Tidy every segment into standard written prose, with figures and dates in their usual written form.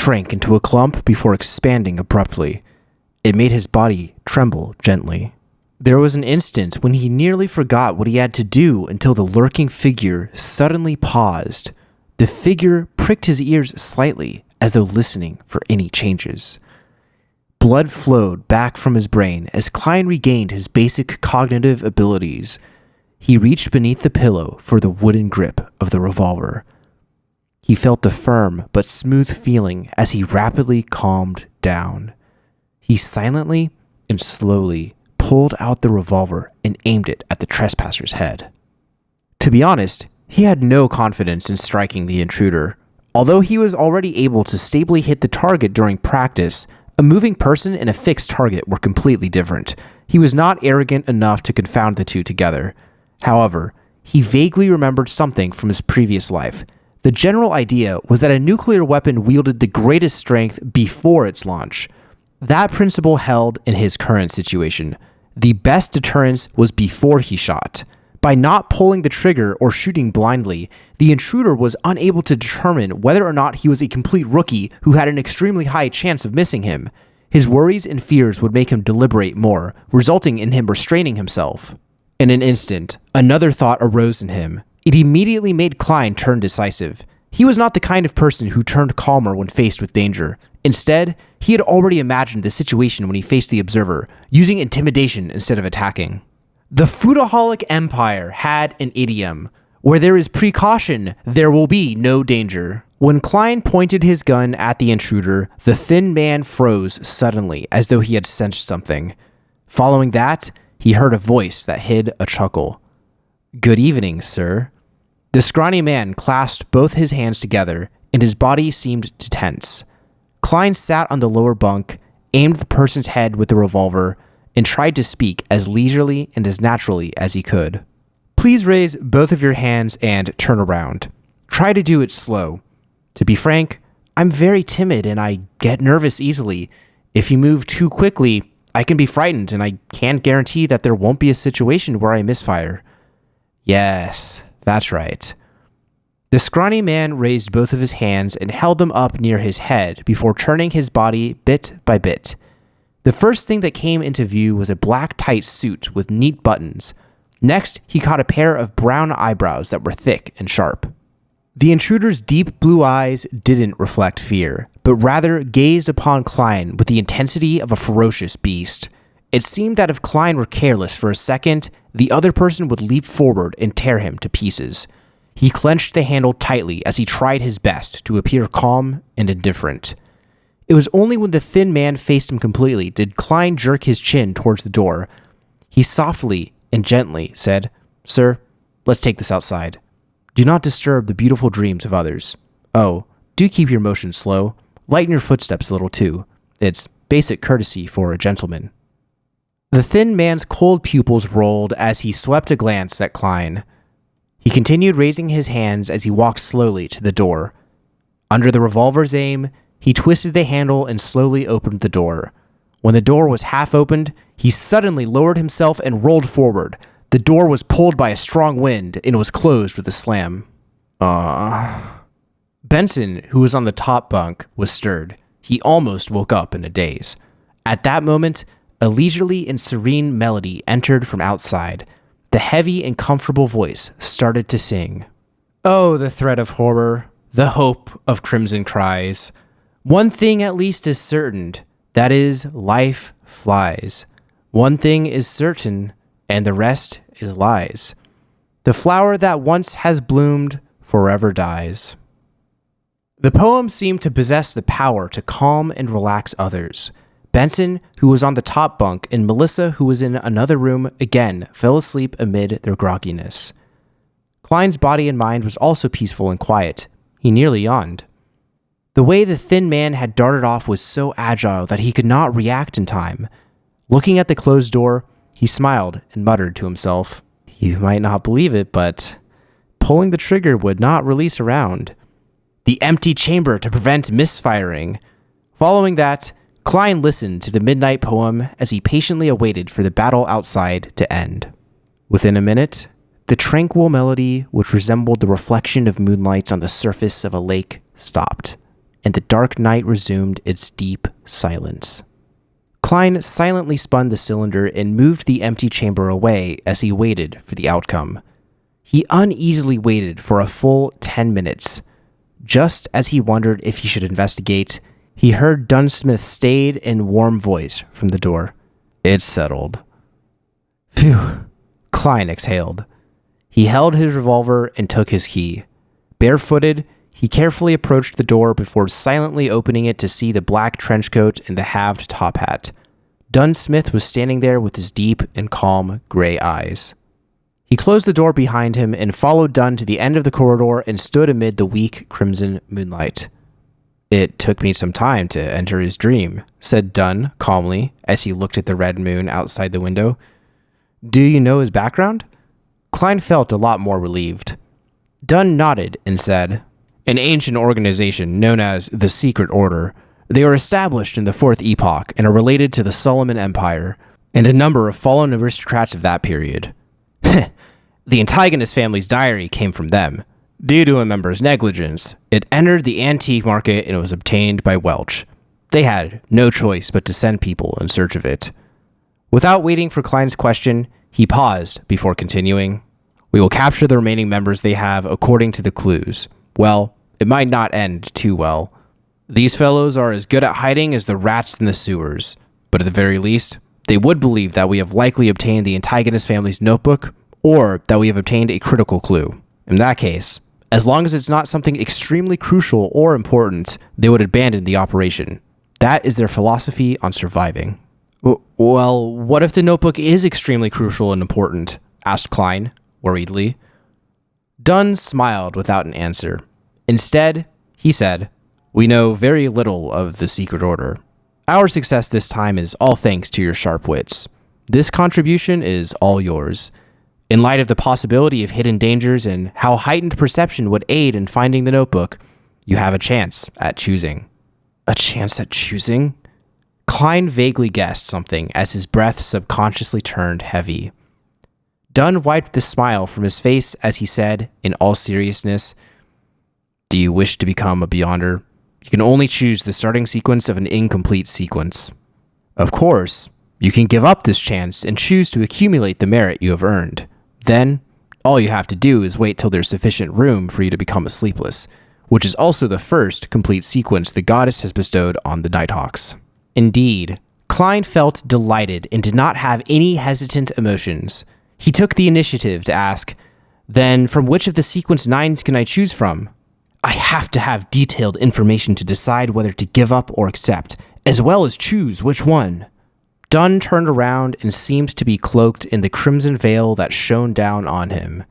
shrank into a clump before expanding abruptly. It made his body tremble gently. There was an instant when he nearly forgot what he had to do until the lurking figure suddenly paused. The figure pricked his ears slightly, as though listening for any changes. Blood flowed back from his brain as Klein regained his basic cognitive abilities. He reached beneath the pillow for the wooden grip of the revolver. He felt the firm but smooth feeling as he rapidly calmed down. He silently and slowly pulled out the revolver and aimed it at the trespasser's head. To be honest, he had no confidence in striking the intruder. Although he was already able to stably hit the target during practice, a moving person and a fixed target were completely different. He was not arrogant enough to confound the two together. However, he vaguely remembered something from his previous life. The general idea was that a nuclear weapon wielded the greatest strength before its launch. That principle held in his current situation. The best deterrence was before he shot. By not pulling the trigger or shooting blindly, the intruder was unable to determine whether or not he was a complete rookie who had an extremely high chance of missing him. His worries and fears would make him deliberate more, resulting in him restraining himself. In an instant, another thought arose in him. It immediately made Klein turn decisive. He was not the kind of person who turned calmer when faced with danger. Instead, he had already imagined the situation when he faced the observer, using intimidation instead of attacking. The Foodaholic Empire had an idiom: where there is precaution, there will be no danger. When Klein pointed his gun at the intruder, the thin man froze suddenly, as though he had sensed something. Following that, he heard a voice that hid a chuckle. "Good evening, sir." The scrawny man clasped both his hands together, and his body seemed to tense. Klein sat on the lower bunk, aimed the person's head with the revolver, and tried to speak as leisurely and as naturally as he could. "Please raise both of your hands and turn around. Try to do it slow. To be frank, I'm very timid and I get nervous easily. If you move too quickly, I can be frightened and I can't guarantee that there won't be a situation where I misfire." "Yes, that's right." The scrawny man raised both of his hands and held them up near his head before turning his body bit by bit. The first thing that came into view was a black tight suit with neat buttons. Next, he caught a pair of brown eyebrows that were thick and sharp. The intruder's deep blue eyes didn't reflect fear, but rather gazed upon Klein with the intensity of a ferocious beast. It seemed that if Klein were careless for a second, the other person would leap forward and tear him to pieces. He clenched the handle tightly as he tried his best to appear calm and indifferent. It was only when the thin man faced him completely did Klein jerk his chin towards the door. He softly and gently said, "Sir, let's take this outside. Do not disturb the beautiful dreams of others. Oh, do keep your motion slow. Lighten your footsteps a little too. It's basic courtesy for a gentleman." The thin man's cold pupils rolled as he swept a glance at Klein. He continued raising his hands as he walked slowly to the door. Under the revolver's aim, he twisted the handle and slowly opened the door. When the door was half opened, he suddenly lowered himself and rolled forward. The door was pulled by a strong wind and was closed with a slam. Benson, who was on the top bunk, was stirred. He almost woke up in a daze. At that moment, a leisurely and serene melody entered from outside. The heavy and comfortable voice started to sing. "Oh, the thread of horror, the hope of crimson cries. One thing at least is certain, that is, life flies. One thing is certain, and the rest is lies. The flower that once has bloomed forever dies." The poem seemed to possess the power to calm and relax others. Benson, who was on the top bunk, and Melissa, who was in another room, again fell asleep amid their grogginess. Klein's body and mind was also peaceful and quiet. He nearly yawned. The way the thin man had darted off was so agile that he could not react in time. Looking at the closed door, he smiled and muttered to himself, "You might not believe it, but pulling the trigger would not release a round. The empty chamber to prevent misfiring." Following that, Klein listened to the midnight poem as he patiently awaited for the battle outside to end. Within a minute, the tranquil melody, which resembled the reflection of moonlight on the surface of a lake, stopped. and the dark night resumed its deep silence. Klein silently spun the cylinder and moved the empty chamber away as he waited for the outcome. He uneasily waited for a full 10 minutes. Just as he wondered if he should investigate, he heard Dunsmith's staid and warm voice from the door. "It's settled." Phew, Klein exhaled. He held his revolver and took his key. Barefooted, he carefully approached the door before silently opening it to see the black trench coat and the halved top hat. Dunsmith was standing there with his deep and calm gray eyes. He closed the door behind him and followed Dunn to the end of the corridor and stood amid the weak crimson moonlight. "It took me some time to enter his dream," said Dunn calmly as he looked at the red moon outside the window. "Do you know his background?" Klein felt a lot more relieved. Dunn nodded and said, "An ancient organization known as the Secret Order. They were established in the Fourth Epoch and are related to the Solomon Empire and a number of fallen aristocrats of that period. The Antigonus family's diary came from them. Due to a member's negligence, it entered the antique market and was obtained by Welch. They had no choice but to send people in search of it." Without waiting for Klein's question, he paused before continuing. "We will capture the remaining members they have according to the clues. Well, it might not end too well. These fellows are as good at hiding as the rats in the sewers, but at the very least, they would believe that we have likely obtained the Antigonus family's notebook, or that we have obtained a critical clue. In that case, as long as it's not something extremely crucial or important, they would abandon the operation. That is their philosophy on surviving." "Well, what if the notebook is extremely crucial and important?" asked Klein, worriedly. Dunn smiled without an answer. Instead, he said, "We know very little of the Secret Order. Our success this time is all thanks to your sharp wits. This contribution is all yours. In light of the possibility of hidden dangers and how heightened perception would aid in finding the notebook, you have a chance at choosing." "A chance at choosing?" Klein vaguely guessed something as his breath subconsciously turned heavy. Dunn wiped the smile from his face as he said, in all seriousness, "Do you wish to become a Beyonder? You can only choose the starting sequence of an incomplete sequence. Of course, you can give up this chance and choose to accumulate the merit you have earned. Then, all you have to do is wait till there's sufficient room for you to become a Sleepless, which is also the first complete sequence the goddess has bestowed on the Nighthawks." Indeed, Klein felt delighted and did not have any hesitant emotions. He took the initiative to ask, "Then from which of the sequence 9s can I choose from? I have to have detailed information to decide whether to give up or accept, as well as choose which one." Dunn turned around and seemed to be cloaked in the crimson veil that shone down on him.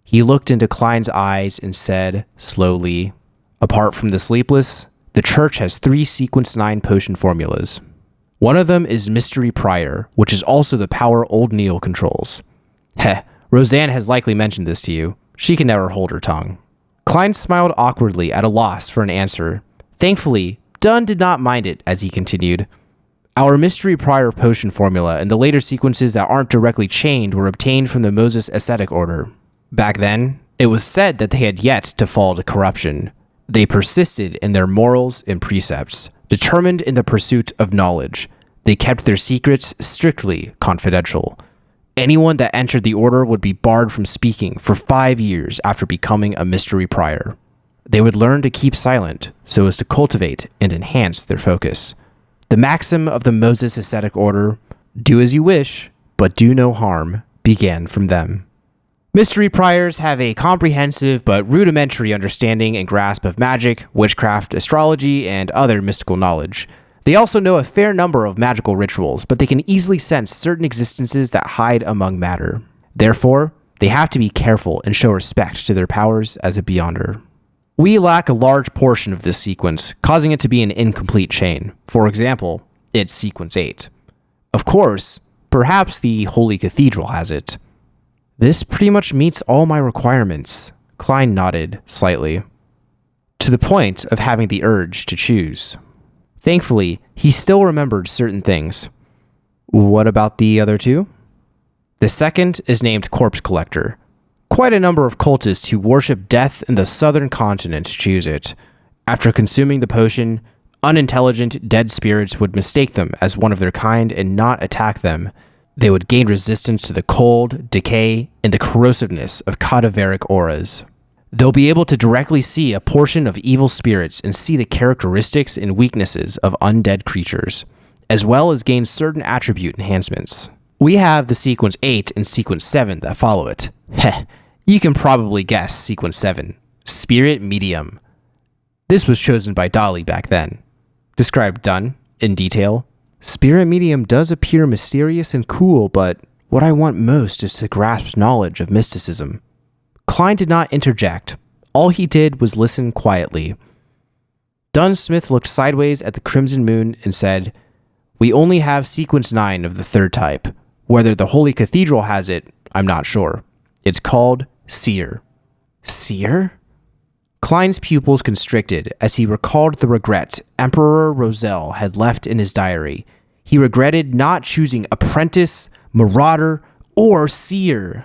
He looked into Klein's eyes and said, slowly, "Apart from the Sleepless, the Church has 3 Sequence 9 potion formulas. One of them is Mystery Prior, which is also the power Old Neil controls. Heh, Roseanne has likely mentioned this to you. She can never hold her tongue." Klein smiled awkwardly at a loss for an answer. Thankfully, Dunn did not mind it as he continued. "Our Mystery Prior potion formula and the later sequences that aren't directly chained were obtained from the Moses Ascetic Order. Back then, it was said that they had yet to fall to corruption. They persisted in their morals and precepts, determined in the pursuit of knowledge. They kept their secrets strictly confidential. Anyone that entered the order would be barred from speaking for 5 years after becoming a Mystery Prior. They would learn to keep silent so as to cultivate and enhance their focus. The maxim of the Moses Ascetic Order, 'Do as you wish, but do no harm,' began from them. Mystery Priors have a comprehensive but rudimentary understanding and grasp of magic, witchcraft, astrology, and other mystical knowledge. They also know a fair number of magical rituals, but they can easily sense certain existences that hide among matter. Therefore, they have to be careful and show respect to their powers as a Beyonder. We lack a large portion of this sequence, causing it to be an incomplete chain. For example, it's sequence 8. Of course, perhaps the Holy Cathedral has it." "This pretty much meets all my requirements," Klein nodded slightly. To the point of having the urge to choose. Thankfully, he still remembered certain things. "What about the other 2? "The second is named Corpse Collector. Quite a number of cultists who worship death in the southern continent choose it. After consuming the potion, unintelligent dead spirits would mistake them as one of their kind and not attack them. They would gain resistance to the cold, decay, and the corrosiveness of cadaveric auras. They'll be able to directly see a portion of evil spirits and see the characteristics and weaknesses of undead creatures, as well as gain certain attribute enhancements. We have the sequence 8 and sequence 7 that follow it. Heh, you can probably guess sequence 7, Spirit Medium. This was chosen by Dolly back then. Described done in detail. Spirit Medium does appear mysterious and cool, but what I want most is to grasp knowledge of mysticism. Klein did not interject. All he did was listen quietly. Dunsmith looked sideways at the Crimson Moon and said, "We only have sequence 9 of the third type. Whether the Holy Cathedral has it, I'm not sure. It's called Seer." Seer? Klein's pupils constricted as he recalled the regret Emperor Roselle had left in his diary. He regretted not choosing apprentice, marauder, or seer.